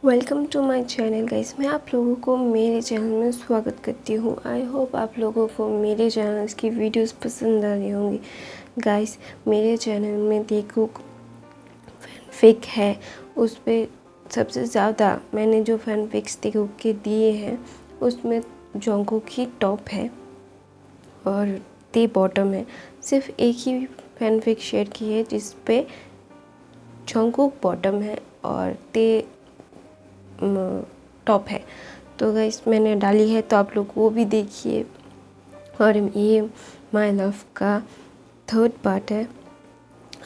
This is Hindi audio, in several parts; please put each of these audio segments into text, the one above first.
Welcome to my channel guys. मैं आप लोगों को मेरे चैनल में स्वागत करती हूँ। आई होप आप लोगों को मेरे चैनल की वीडियोस पसंद आ रही होंगी। गाइस, मेरे चैनल में देखो फैनफिक है, उस पर सबसे ज़्यादा मैंने जो फैनफिक्स देखो के दिए हैं उसमें जंगकोक ही टॉप है और ते बॉटम है। सिर्फ एक ही फैनफिक शेयर की है जिस पे जंगकोक बॉटम है और ते टॉप है। तो गाइस मैंने डाली है, तो आप लोग वो भी देखिए। और ये माय लव का थर्ड पार्ट है।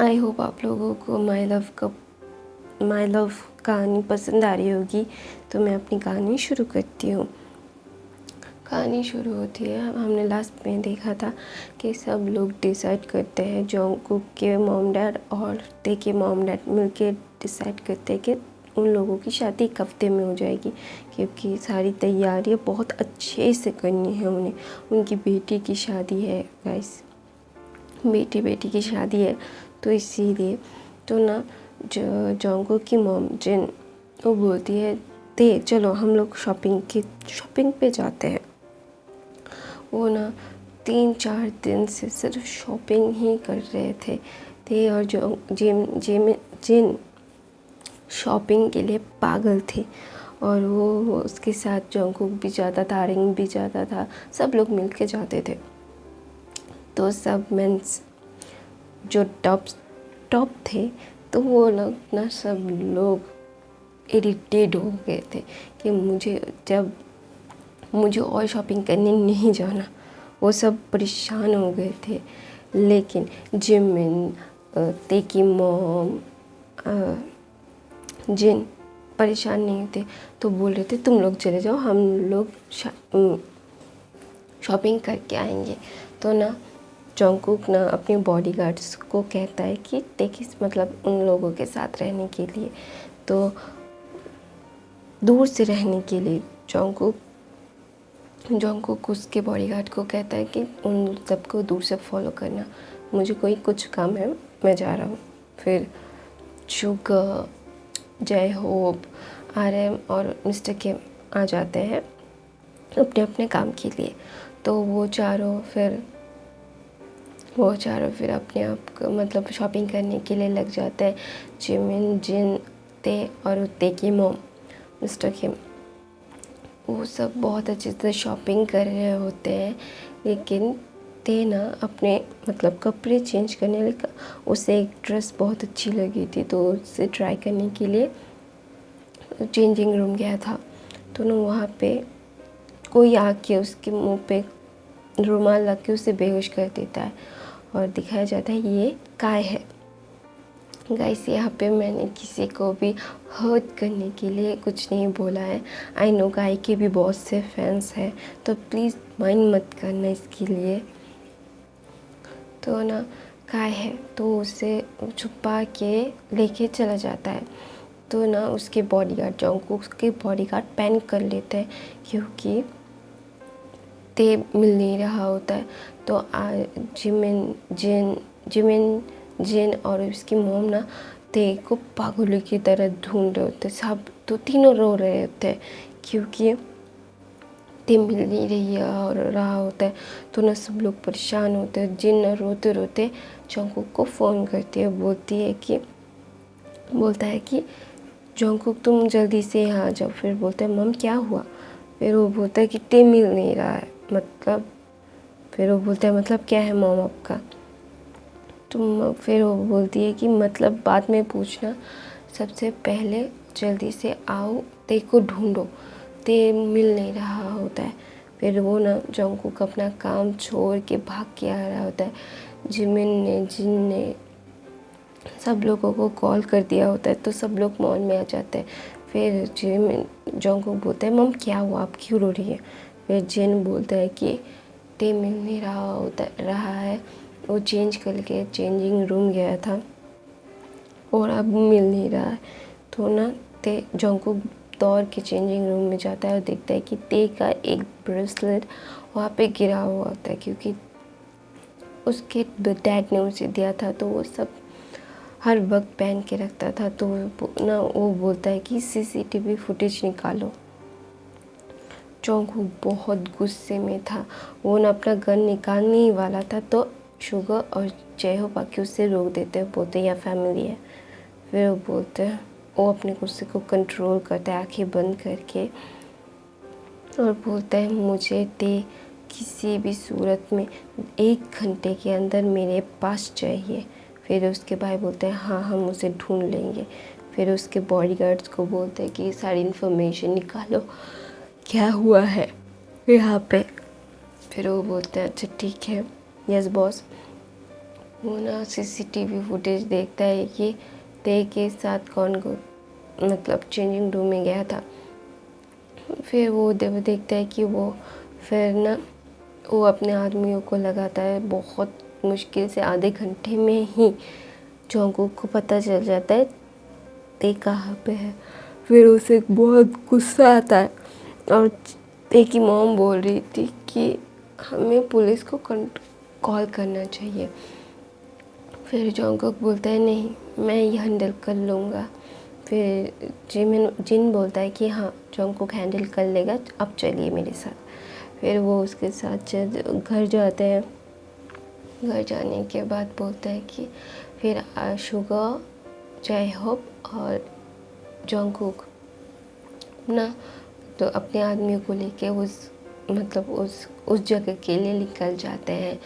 आई होप आप लोगों को माय लव कहानी पसंद आ रही होगी। तो मैं अपनी कहानी शुरू करती हूँ। कहानी शुरू होती है, हमने लास्ट में देखा था कि सब लोग डिसाइड करते हैं, जंगकोक के मॉम डैड और ते के मॉम डैड मिलके डिसाइड करते हैं कि उन लोगों की शादी एक हफ्ते में हो जाएगी, क्योंकि सारी तैयारियां बहुत अच्छे से करनी है उन्हें। उनकी बेटी की शादी है गाइस, बेटी की शादी है, तो इसीलिए तो ना जंगकोक की मॉम जिन वो बोलती है ते चलो हम लोग शॉपिंग पे जाते हैं। वो ना 3-4 दिन से सिर्फ शॉपिंग ही कर रहे थे। ते और जो जिन शॉपिंग के लिए पागल थे, और वो उसके साथ जंगकोक भी जाता था, रिंग भी जाता था, सब लोग मिल के जाते थे। तो सब मेंस जो टॉप थे, तो वो लोग ना सब लोग इरिटेट हो गए थे कि मुझे और शॉपिंग करने नहीं जाना। वो सब परेशान हो गए थे। लेकिन जिमिन, ते की मॉम, जिन परेशान नहीं थे, तो बोल रहे थे तुम लोग चले जाओ, हम लोग शॉपिंग करके आएंगे। तो ना जंगकोक ना अपने बॉडीगार्ड्स को कहता है कि देखिए मतलब उन लोगों के साथ रहने के लिए, तो दूर से रहने के लिए जंगकोक उसके बॉडीगार्ड को कहता है कि उन सबको दूर से फॉलो करना, मुझे कोई कुछ काम है, मैं जा रहा हूँ। फिर शुगर, जय होप, RM और मिस्टर किम आ जाते हैं अपने अपने काम के लिए। तो वो चारों फिर अपने आप को मतलब शॉपिंग करने के लिए लग जाते हैं। जिमिन, जिन, ते और ते की मॉम मिस्टर किम, वो सब बहुत अच्छे से शॉपिंग कर रहे होते हैं। लेकिन ते ना अपने मतलब कपड़े चेंज करने लगा। उसे एक ड्रेस बहुत अच्छी लगी थी, तो उसे ट्राई करने के लिए चेंजिंग रूम गया था। तो ना वहाँ पे कोई आके उसके मुंह पे रुमाल लग के उसे बेहोश कर देता है और दिखाया जाता है ये काय है। गाइस, यहाँ पे मैंने किसी को भी हर्ट करने के लिए कुछ नहीं बोला है। आई नो गाय के भी बहुत से फैंस हैं, तो प्लीज़ माइंड मत करना इसके लिए। तो ना काय है तो उसे छुपा के लेके चला जाता है। तो ना उसके बॉडीगार्ड जंगकोक के बॉडीगार्ड पैनिक कर लेते हैं, क्योंकि ते मिल नहीं रहा होता है। तो जिन और उसकी मोम ना ते को पागलों की तरह ढूंढ रहे होते। सब तो तीनों रो रहे होते हैं, क्योंकि ते मिल नहीं रहा होता है। तो ना सब लोग परेशान होते हैं। जिन रोते रोते जंगकोक को फ़ोन करती है, बोलता है कि जंगकोक तुम जल्दी से यहाँ आ जाओ। फिर बोलता है मम क्या हुआ? फिर वो बोलता है कि ते मिल नहीं रहा है, मतलब फिर वो बोलता है मतलब क्या है मॉम आपका? फिर वो बोलती है कि मतलब बाद में पूछना, सबसे पहले जल्दी से आओ, ते को ढूंढो, ते मिल नहीं रहा होता है। फिर वो ना जंगकोक अपना काम छोड़ के भाग के आ रहा होता है। जिन ने सब लोगों को कॉल कर दिया होता है, तो सब लोग मॉल में आ जाते हैं। फिर जंगकोक बोलता है मम क्या हुआ, आप क्यों रो रही है? फिर जिन बोलता है कि ते मिल नहीं रहा है, वो चेंज करके चेंजिंग रूम गया था और अब मिल नहीं रहा है। तो ना ते जंगकोक दौड़ के चेंजिंग रूम में जाता है और देखता है कि ते का एक ब्रेसलेट वहाँ पे गिरा हुआ होता है, क्योंकि उसके डैड ने उसे दिया था। तो वो सब हर वक्त पहन के रखता था। तो ना वो बोलता है कि सीसीटीवी फुटेज निकालो। जॉन्गकुक बहुत गुस्से में था। वो ना अपना गन निकालने ही वाला था तो शुगर और जयहोप आके उससे रोक देते हैं, बोलते या फैमिली है। फिर वो बोलते हैं, वो अपने गुस्से को कंट्रोल करता है आंखें बंद करके और बोलता है मुझे ते किसी भी सूरत में 1 घंटे के अंदर मेरे पास चाहिए। फिर उसके भाई बोलते हैं हाँ हम उसे ढूंढ लेंगे। फिर उसके बॉडीगार्ड्स को बोलते हैं कि ये सारी इन्फॉर्मेशन निकालो, क्या हुआ है यहाँ पे। फिर वो बोलते हैं अच्छा ठीक है, यस बॉस। वो ना सीसीटीवी फुटेज देखता है कि ते के साथ कौन मतलब चेंजिंग रूम में गया था। फिर वो देखता है कि वो फिर ना वो अपने आदमियों को लगाता है। बहुत मुश्किल से आधे घंटे में ही जॉन्गकुक को पता चल जाता है ते कहाँ पे है। फिर उसे बहुत गुस्सा आता है और ते की मॉम बोल रही थी कि हमें पुलिस को कॉल करना चाहिए। फिर जॉन्गकुक बोलता है नहीं मैं ये हैंडल कर लूँगा। फिर जिन बोलता है कि हाँ जॉन्गकुक हैंडल कर लेगा, अब चलिए मेरे साथ। फिर वो उसके साथ घर जाते हैं। घर जाने के बाद बोलता है कि फिर शुगर, जयहोप और जॉन्गकुक ना तो अपने आदमियों को लेके उस जगह के लिए निकल जाते हैं।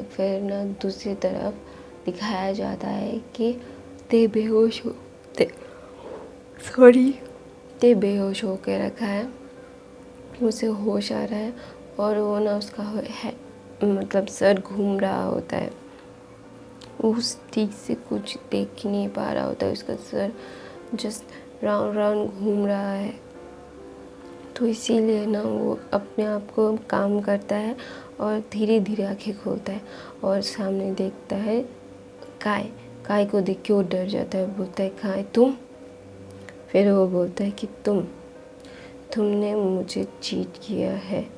फिर ना दूसरी तरफ दिखाया जाता है कि ते बेहोश हो के रखा है। उसे होश आ रहा है और वो ना उसका है मतलब सर घूम रहा होता है। उस ठीक से कुछ देख नहीं पा रहा होता है, उसका सर जस्ट राउंड राउंड घूम रहा है। तो इसीलिए ना वो अपने आप को काम करता है और धीरे धीरे आंखें खोलता है और सामने देखता है काय को देख के वो डर जाता है। बोलता है काय तुम। फिर वो बोलता है कि तुमने मुझे चीट किया है।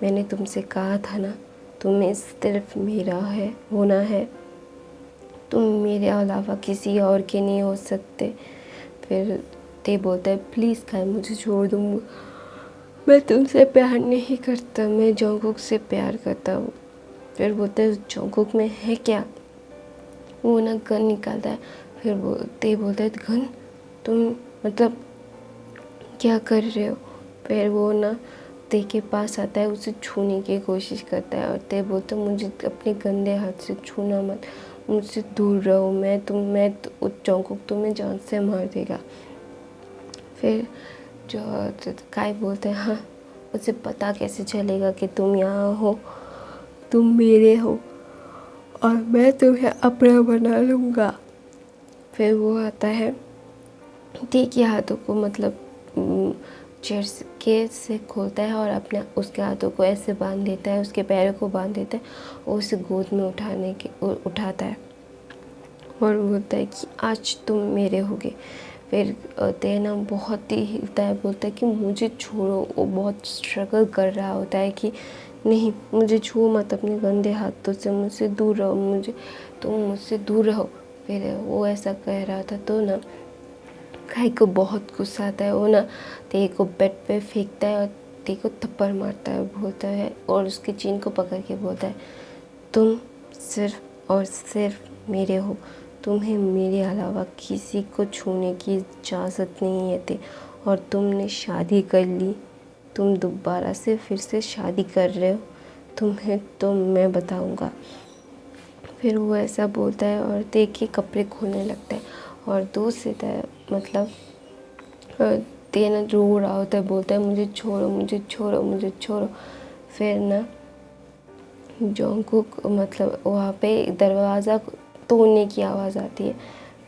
मैंने तुमसे कहा था ना तुम्हें सिर्फ मेरा होना है, तुम मेरे अलावा किसी और के नहीं हो सकते। फिर ते बोलता है प्लीज़ काय मुझे छोड़ दो, मैं तुमसे प्यार नहीं करता, मैं जॉन्गकुक से प्यार करता हूँ। फिर बोलता है जॉन्गकुक में है क्या। वो ना गन निकालता है। फिर ते बोलता है गन, तुम मतलब क्या कर रहे हो। फिर वो ना ते के पास आता है, उसे छूने की कोशिश करता है और ते बोलता है मुझे अपने गंदे हाथ से छूना मत, मुझसे दूर रहो, जॉन्गकुक तुम्हें जान से मार देगा। फिर काय बोलते हैं हाँ उसे पता कैसे चलेगा कि तुम यहाँ हो, तुम मेरे हो और मैं तुम्हें अपना बना लूँगा। फिर वो आता है, ठीक है हाथों को मतलब चेयर के से खोलता है और अपने उसके हाथों को ऐसे बांध देता है, उसके पैरों को बांध देता है और उसे गोद में उठाता है और बोलता है कि आज तुम मेरे होगे। फिर तेना बहुत ही हिलता है, बोलता है कि मुझे छोड़ो। वो बहुत स्ट्रगल कर रहा होता है कि नहीं मुझे छू मत अपने गंदे हाथों से, मुझसे दूर रहो, तुम मुझसे दूर रहो। फिर वो ऐसा कह रहा था तो ना काय को बहुत गुस्सा आता है। वो ना ते को बेड पे फेंकता है और ते को थप्पड़ मारता है। बोलता है और उसके चीन को पकड़ के बोलता है तुम सिर्फ और सिर्फ मेरे हो, तुम्हें मेरे अलावा किसी को छूने की इजाज़त नहीं है ते, और तुमने शादी कर ली, तुम दोबारा से फिर से शादी कर रहे हो, तुम्हें तो मैं बताऊंगा। फिर वो ऐसा बोलता है और ते के कपड़े खोलने लगता है और दूसरी मतलब ते ना रो रहा होता है, बोलता है मुझे छोड़ो मुझे छोड़ो मुझे छोड़ो। फिर ना जॉन्गकुक मतलब वहाँ पे दरवाज़ा तोड़ने की आवाज़ आती है।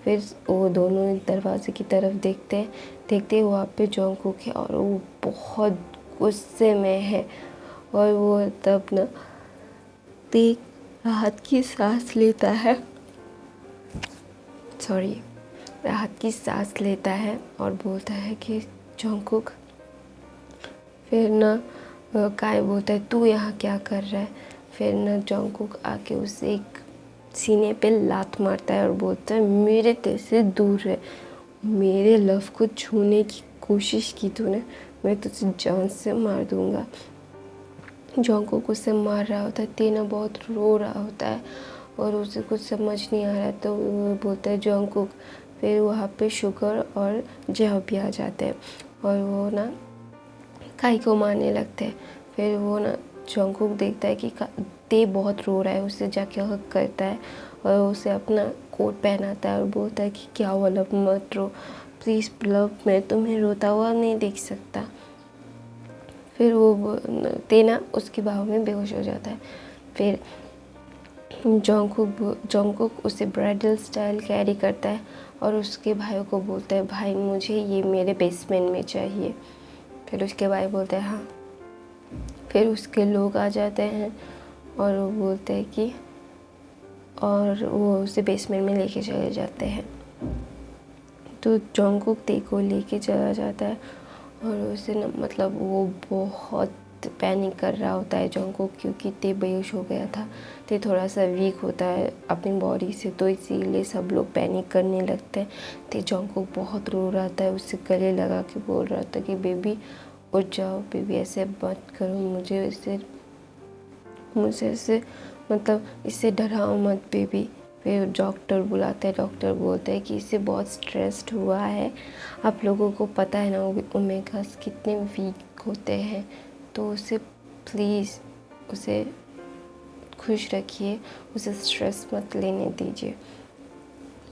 फिर वो दोनों दरवाजे की तरफ देखते वहाँ पे जॉन्गकुक है और वो बहुत गुस्से में है। और वो तब ना ते राहत की सांस लेता है और बोलता है कि जॉन्गकुक। फिर ना काय बोलता है तू यहाँ क्या कर रहा है। फिर ना जॉन्गकुक आके उसे एक सीने पे लात मारता है और बोलता है मेरे तेरे से दूर रहे, मेरे लव को छूने की कोशिश की तूने, मैं तुझे जान से मार दूंगा। जॉन्गकुक उसे मार रहा होता है, टेना बहुत रो रहा होता है और उसे कुछ समझ नहीं आ रहा है, तो वो बोलता है जॉन्गकुक। फिर वहाँ पे शुगर और जेह भी आ जाते हैं और वो ना काई को मारने लगते हैं। फिर वो ना जॉन्गकुक देखता है कि ते बहुत रो रहा है, उसे जाके हक करता है और उसे अपना कोट पहनाता है और बोलता है कि क्या हुआ लव, मत रो प्लीज़ लव, मैं तुम्हें रोता हुआ नहीं देख सकता। फिर वो तेना उसकी बाहों में बेहोश हो जाता है। फिर जॉन्गकुक उसे ब्राइडल स्टाइल कैरी करता है और उसके भाइयों को बोलता है भाई मुझे ये मेरे बेसमेंट में चाहिए। फिर उसके भाई बोलते हैं हाँ। फिर उसके लोग आ जाते हैं और वो बोलते हैं कि, और वो उसे बेसमेंट में लेके चले जाते हैं। तो जॉन्गकुक ते को लेके चला जाता है और उसे न मतलब वो बहुत पैनिक कर रहा होता है जॉन्गकुक, क्योंकि ते बेहोश हो गया था। ते थोड़ा सा वीक होता है अपनी बॉडी से, तो इसीलिए सब लोग पैनिक करने लगते हैं। ते जॉन्गकुक बहुत रो रहा था, उससे गले लगा के बोल रहा था कि बेबी उठ जाओ, बेबी ऐसे मत करो, मुझे ऐसे मतलब इससे डराओ मत बेबी। फिर डॉक्टर बुलाते हैं, डॉक्टर बोलते हैं कि इससे बहुत स्ट्रेस्ड हुआ है, आप लोगों को पता है ना ओमेगास कितने वीक होते हैं, तो उसे प्लीज़ उसे खुश रखिए, उसे स्ट्रेस मत लेने दीजिए।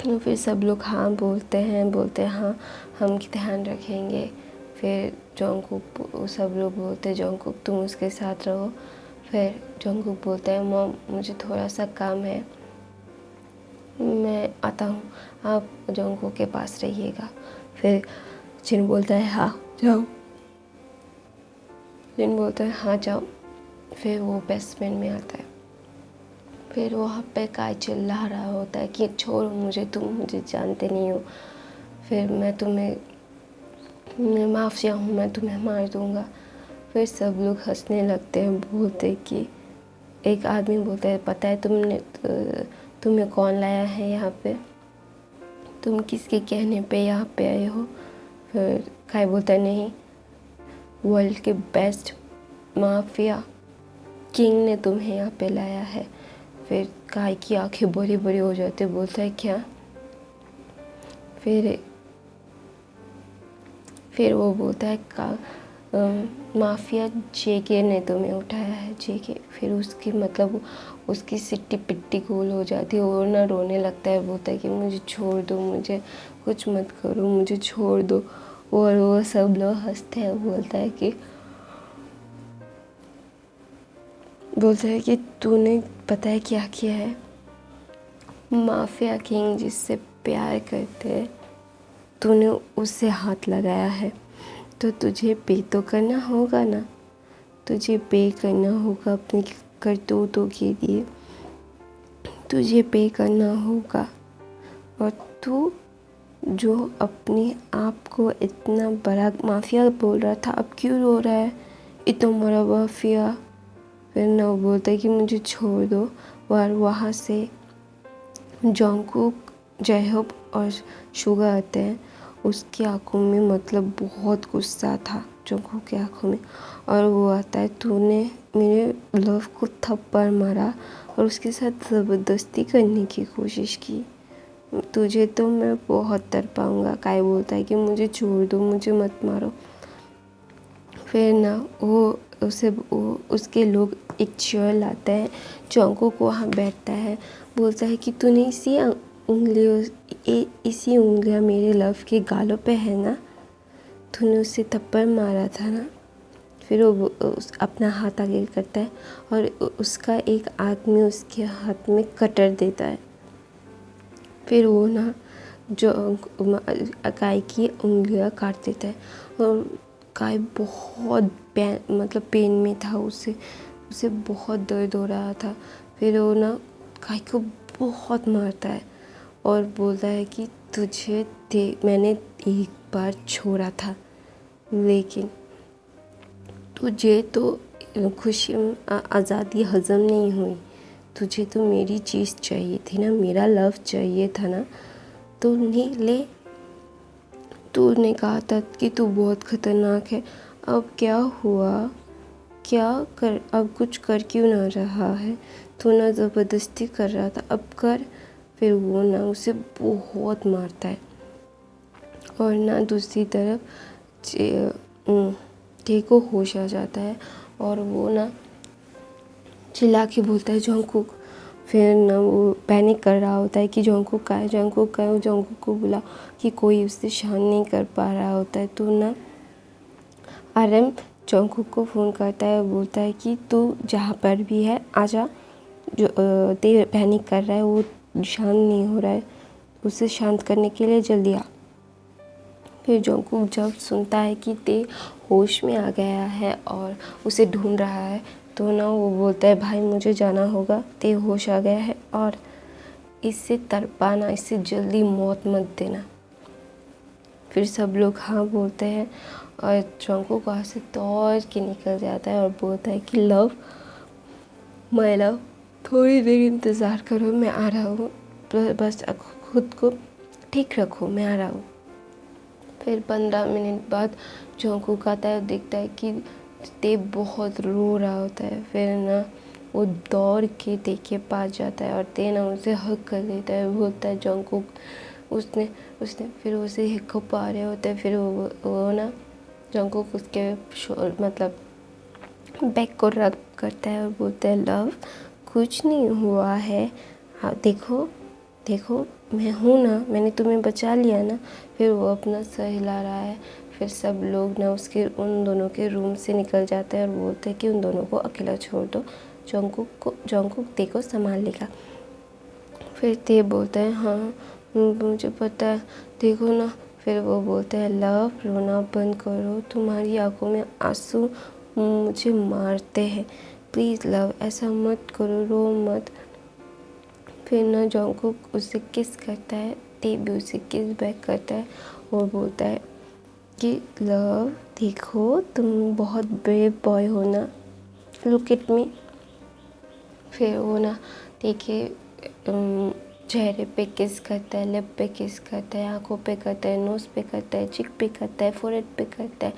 तो फिर सब लोग हाँ बोलते हैं हाँ हम ध्यान रखेंगे। फिर जॉन्गकुक सब लोग बोलते हैं जॉन्गकुक तुम उसके साथ रहो। फिर जॉन्गकुक बोलता है मॉम मुझे थोड़ा सा काम है, मैं आता हूँ, आप जॉन्गकुक के पास रहिएगा। फिर जिन बोलता है हाँ जाओ, जिन बोलता है हाँ जाओ। फिर वो बेसमेंट में आता है। फिर वहाँ पे काई चिल्ला रहा होता है कि छोड़ो मुझे, तुम मुझे जानते नहीं हो, फिर मैं माफिया हूँ, मैं तुम्हें मार दूँगा। फिर सब लोग हंसने लगते हैं, बोलते कि एक आदमी बोलता है पता है तुम्हें कौन लाया है यहाँ पे, तुम किसके कहने पे यहाँ पे आए हो। फिर काई बोलता है नहीं, वर्ल्ड के बेस्ट माफिया किंग ने तुम्हें यहाँ पे लाया है। फिर काई की आंखें बड़ी बड़ी हो जाती, बोलता है क्या। फिर वो बोलता है माफिया जेके ने तुम्हें उठाया है, जेके। फिर उसकी मतलब उसकी सिट्टी पिट्टी गोल हो जाती है और ना रोने लगता है, बोलता है कि मुझे छोड़ दो, मुझे कुछ मत करो, मुझे छोड़ दो। और वो सब लोग हंसते हैं, बोलता है कि तूने पता है क्या किया है, माफिया किंग जिससे प्यार करते हैं तूने उससे हाथ लगाया है, तो तुझे पे तो करना होगा ना, तुझे पे करना होगा अपनी करतूतों के लिए, तुझे पे करना होगा। और तू जो अपने आप को इतना बड़ा माफिया बोल रहा था, अब क्यों रो रहा है, इतना बड़ा माफिया। फिर ना वो बोलता है कि मुझे छोड़ दो। और वहाँ से जॉन्गकुक, जयहोप और शुगा आते हैं। उसकी आंखों में मतलब बहुत गुस्सा था जॉन्गकुक की आंखों में, और वो आता है तूने मेरे लव को थप्पड़ मारा और उसके साथ ज़बरदस्ती करने की कोशिश की, तुझे तो मैं बहुत तड़पाऊँगा। काई बोलता है कि मुझे छोड़ दो, मुझे मत मारो। फिर ना उसके लोग एक चेयर लाते हैं, जॉन्गकुक वहाँ बैठता है, बोलता है कि तूने इसी उंगलियाँ मेरे लव के गालों पे है ना, तूने उसे थप्पड़ मारा था ना। फिर वो अपना हाथ आगे करता है और उसका एक आदमी उसके हाथ में कटर देता है। फिर वो ना जो काई की उंगलियां काट देता है और काई बहुत पेन में था, उसे बहुत दर्द हो रहा था। फिर वो ना काई को बहुत मारता है और बोलता है कि मैंने एक बार छोड़ा था, लेकिन तुझे तो खुशी आज़ादी हज़म नहीं हुई, तुझे तो मेरी चीज़ चाहिए थी ना, मेरा लव चाहिए था ना, तो नहीं ले। तूने कहा था कि तू बहुत ख़तरनाक है, अब क्या हुआ? क्या कर, अब कुछ कर क्यों ना रहा है? तू ना ज़बरदस्ती कर रहा था, अब कर। फिर वो ना उसे बहुत मारता है। और ना दूसरी तरफ टे को होश आ जाता है और वो ना चिल्ला के बोलता है जंगकुक। फिर ना वो पैनिक कर रहा होता है कि जंगकुक कहाँ है, जंगकुक कहाँ है। जंगकुक को बोला कि कोई उससे शांत नहीं कर पा रहा होता है। तो ना आरएम जंगकुक को फ़ोन करता है, बोलता है कि तू जहाँ पर भी है आजा, जो ते पैनिक कर रहा है, वो शांत नहीं हो रहा है, उसे शांत करने के लिए जल्दी आ। फिर जंगकुक जब सुनता है कि ते होश में आ गया है और उसे ढूंढ रहा है, तो ना वो बोलता है भाई मुझे जाना होगा, ते होश आ गया है और इससे तड़पाना, इससे जल्दी मौत मत देना। फिर सब लोग हाँ बोलते हैं और जंगकुक वहाँ से दौड़ के निकल जाता है और बोलता है कि लव, माय लव, थोड़ी देर इंतज़ार करो, मैं आ रहा हूँ, बस खुद को ठीक रखो, मैं आ रहा हूँ। फिर 15 मिनट बाद जंगकुक आता है और देखता है कि ते बहुत रो रहा होता है। फिर ना वो दौड़ के ते के पास जाता है और ते ना उसे हग कर लेता है, बोलता है जंगकुक। उसने उसने फिर उसे हिक्कप आ रहे होते हैं। फिर वो ना जंगकुक उसके मतलब बैग को रब करता है और बोलता है लव, कुछ नहीं हुआ है, हाँ देखो देखो मैं हूँ ना, मैंने तुम्हें बचा लिया ना। फिर वो अपना सर हिला रहा है। फिर सब लोग ना उसके उन दोनों के रूम से निकल जाते हैं और बोलते हैं कि उन दोनों को अकेला छोड़ दो, जंगकुक ते को संभाल लेगा। फिर ते बोलता है हाँ मुझे पता है, देखो ना। फिर वो बोलता है लव, रोना बंद करो, तुम्हारी आंखों में आंसू मुझे मारते हैं, प्लीज़ लव ऐसा मत करो, रो मत। फिर ना जंगकुक उसे किस करता है, ते भी उसे किस बैक करता है और बोलता है कि लव देखो तुम बहुत ब्रेव बॉय हो ना, लुक एट मी। फिर वो ना देखे चेहरे पे किस करता है, लिप पे किस करता है, आंखों पे करता है, नोज़ पे करता है, चिक पे करता है, फोरहेड पे करता है,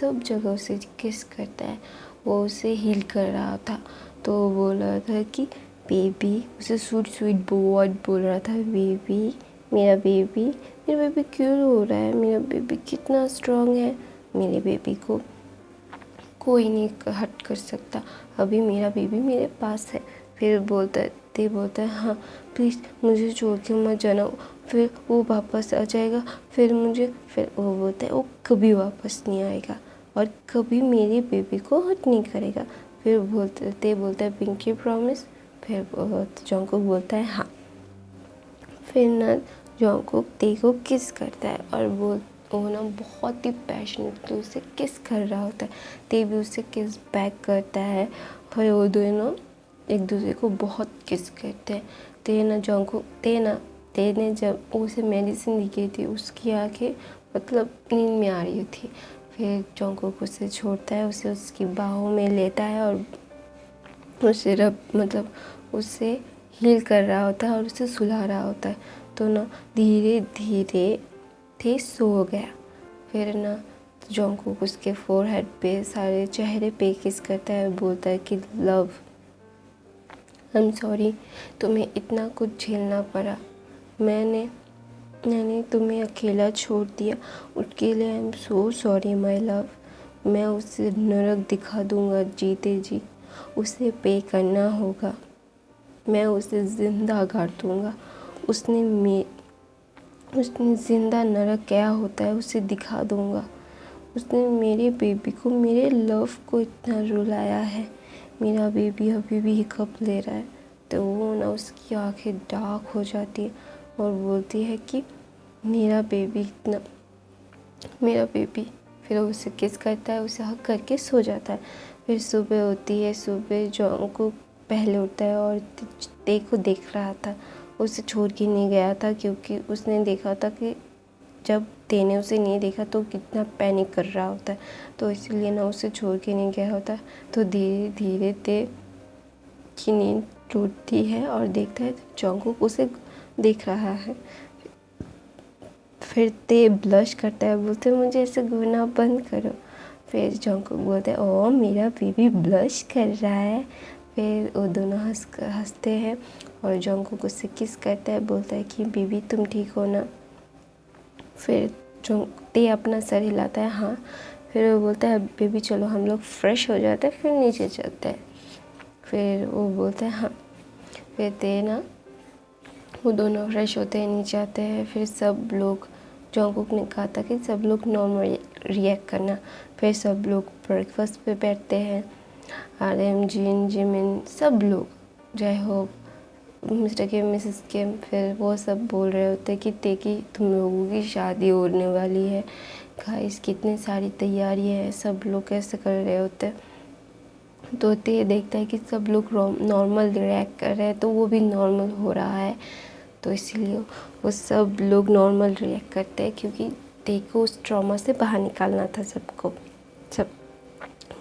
सब जगह से किस करता है। वो उसे हील कर रहा था। तो वो बोल रहा था कि बेबी, उसे स्वीट स्वीट वर्ड बोल रहा था, बेबी मेरा बेबी, मेरा बेबी क्यों रो रहा है, मेरा बेबी कितना स्ट्रांग है, मेरे बेबी को कोई नहीं हट कर सकता, अभी मेरा बेबी मेरे पास है। फिर बोलता है हाँ प्लीज़ मुझे छोड़ के मत जाना, फिर वो वापस आ जाएगा, फिर वो बोलता है वो कभी वापस नहीं आएगा और कभी मेरे बेबी को हट नहीं करेगा। फिर बोलता है पिंकी प्रॉमिस। फिर जंगकुक बोलता है हाँ। फिर ना जंगकुक ते को किस करता है और वो ना बहुत ही पैशनेटली उसे किस कर रहा होता है। ते भी उसे किस बैक करता है और वो दोनों एक दूसरे को बहुत किस करते हैं। ते ने जब उसे मेडिसिन दी गई थी, उसकी आंखें मतलब नींद में आ रही थी। फिर जंगकुक उसे छोड़ता है, उसे उसकी बाहों में लेता है और उसे उसे हील कर रहा होता है और उसे सुला रहा होता है। तो ना धीरे धीरे ते सो गया। फिर ना जंगकुक उसके फोरहेड पे, सारे चेहरे पे किस करता है, बोलता है कि लव आई एम सॉरी, तुम्हें इतना कुछ झेलना पड़ा, मैंने तुम्हें अकेला छोड़ दिया, उसके लिए I am so sorry my love. मैं उसे नरक दिखा दूंगा जीते जी, उसे पे करना होगा, मैं उसे ज़िंदा गाड़ दूंगा। उसने ज़िंदा नरक क्या होता है उसे दिखा दूंगा। उसने मेरे बेबी को, मेरे लव को इतना रुलाया है, मेरा बेबी अभी भी हिकअप ले रहा है। तो वो ना उसकी आंखें डार्क हो जाती है और बोलती है कि मेरा बेबी। फिर वो उसे किस करता है, उसे हक करके सो जाता है। फिर सुबह होती है। सुबह जंगकुक पहले उठता है और ते को देख रहा था, उसे छोड़ के नहीं गया था, क्योंकि उसने देखा था कि जब ते ने उसे नहीं देखा तो कितना पैनिक कर रहा होता है, तो इसीलिए ना उसे छोड़ के नहीं गया होता। तो धीरे धीरे ते की नींद टूटती है और देखता है तो जंगकुक उसे देख रहा है। फिर ते ब्लश करता है, बोलते मुझे ऐसे घूरना बंद करो। फिर जंगकुक बोलता है ओह मेरा बेबी ब्लश कर रहा है। फिर वो दोनों हंसते हैं और जंगकुक उससे किस करता है, बोलता है कि बेबी तुम ठीक हो ना। फिर ते अपना सर हिलाता है हाँ। फिर वो बोलता है बेबी चलो हम लोग फ्रेश हो जाते हैं फिर नीचे चलते हैं। फिर वो बोलता है हाँ। फिर ते ना वो दोनों फ्रेश होते हैं, नीचे आते हैं। फिर सब लोग, जंगकुक ने कहा था कि सब लोग नॉर्मल रिएक्ट करना। फिर सब लोग ब्रेकफास्ट पे बैठते हैं, RM, जिन, जिमिन, सब लोग, जय हो, मिस्टर के, मिसेस के। फिर वो सब बोल रहे होते हैं कि तेकी तुम लोगों की शादी होने वाली है। गाइस कितनी सारी तैयारियां हैं, सब लोग कैसे कर रहे होते हैं। तो ते देखता है कि सब लोग नॉर्मल रिएक्ट कर रहे हैं तो वो भी नॉर्मल हो रहा है, तो इसीलिए वो सब लोग नॉर्मल रिएक्ट करते हैं क्योंकि ते को उस ट्रॉमा से बाहर निकालना था सब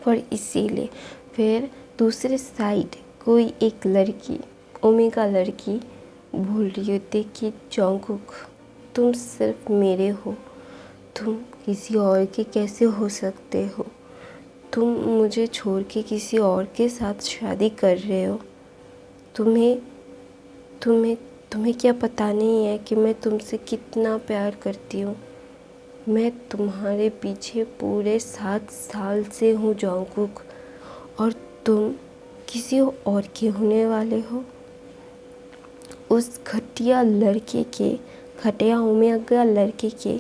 और इसीलिए। फिर दूसरे साइड कोई एक लड़की, ओमेगा लड़की, बोल रही होती कि जंगकुक तुम सिर्फ मेरे हो, तुम किसी और के कैसे हो सकते हो, तुम मुझे छोड़ के किसी और के साथ शादी कर रहे हो। तुम्हें तुम्हें तुम्हें क्या पता नहीं है कि मैं तुमसे कितना प्यार करती हूँ। मैं तुम्हारे पीछे पूरे 7 साल से हूँ जंगकुक, और तुम किसी और के होने वाले हो। उस घटिया ओमेगा लड़के के,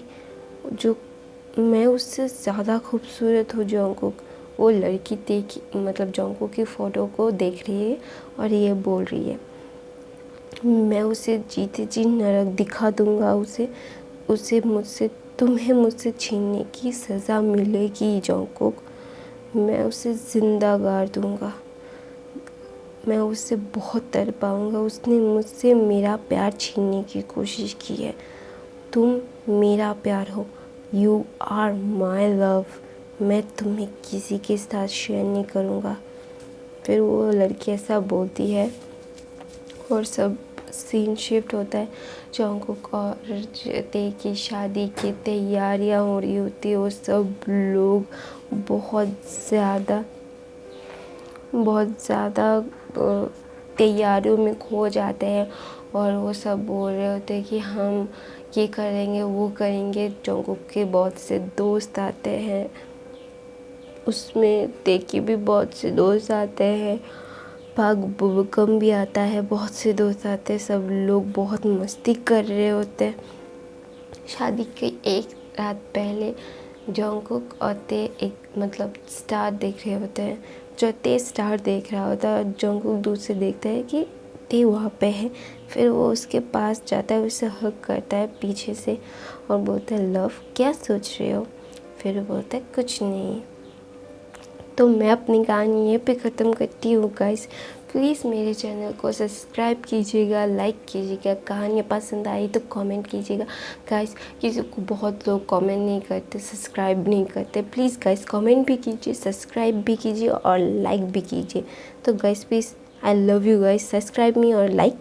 जो मैं उससे ज़्यादा खूबसूरत हूँ जंगकुक। वो लड़की मतलब जंगकुक की फ़ोटो को देख रही है और ये बोल रही है मैं उसे जीते जी नरक दिखा दूँगा, तुम्हें मुझसे छीनने की सज़ा मिलेगी जंगकुक। मैं उसे ज़िंदा गाड़ दूँगा, मैं उससे बहुत तड़पाऊँगा। उसने मुझसे मेरा प्यार छीनने की कोशिश की है। तुम मेरा प्यार हो, यू आर माई लव। मैं तुम्हें किसी के साथ शेयर नहीं करूँगा। फिर वो लड़की ऐसा बोलती है और सब सीन शिफ्ट होता है। जंगकुक और ते की शादी की तैयारियां हो रही होती है। वो सब लोग बहुत ज़्यादा तैयारियों में खो जाते हैं और वो सब बोल रहे होते हैं कि हम ये करेंगे वो करेंगे। जंगकुक के बहुत से दोस्त आते हैं, उसमें ते के भी बहुत से दोस्त आते हैं, पाक बुबकम भी आता है, बहुत से दोस्त आते हैं। सब लोग बहुत मस्ती कर रहे होते हैं। शादी के एक रात पहले जंगकुक और ते स्टार देख रहे होते हैं। जो ते स्टार देख रहा होता है और जंगकुक दूर से देखता है कि ते वहाँ पे है। फिर वो उसके पास जाता है, उसे हग करता है पीछे से और बोलता है लव क्या सोच रहे हो। फिर वो बोलता है कुछ नहीं। तो मैं अपनी कहानी यहीं पे ख़त्म करती हूँ गाइस। प्लीज़ मेरे चैनल को सब्सक्राइब कीजिएगा, लाइक कीजिएगा। कहानियाँ पसंद आई तो कमेंट कीजिएगा गाइस। किसी को बहुत लोग कमेंट नहीं करते, सब्सक्राइब नहीं करते। प्लीज़ गाइस कमेंट भी कीजिए, सब्सक्राइब भी कीजिए और लाइक भी कीजिए। तो guys please I love you guys, subscribe मी और लाइक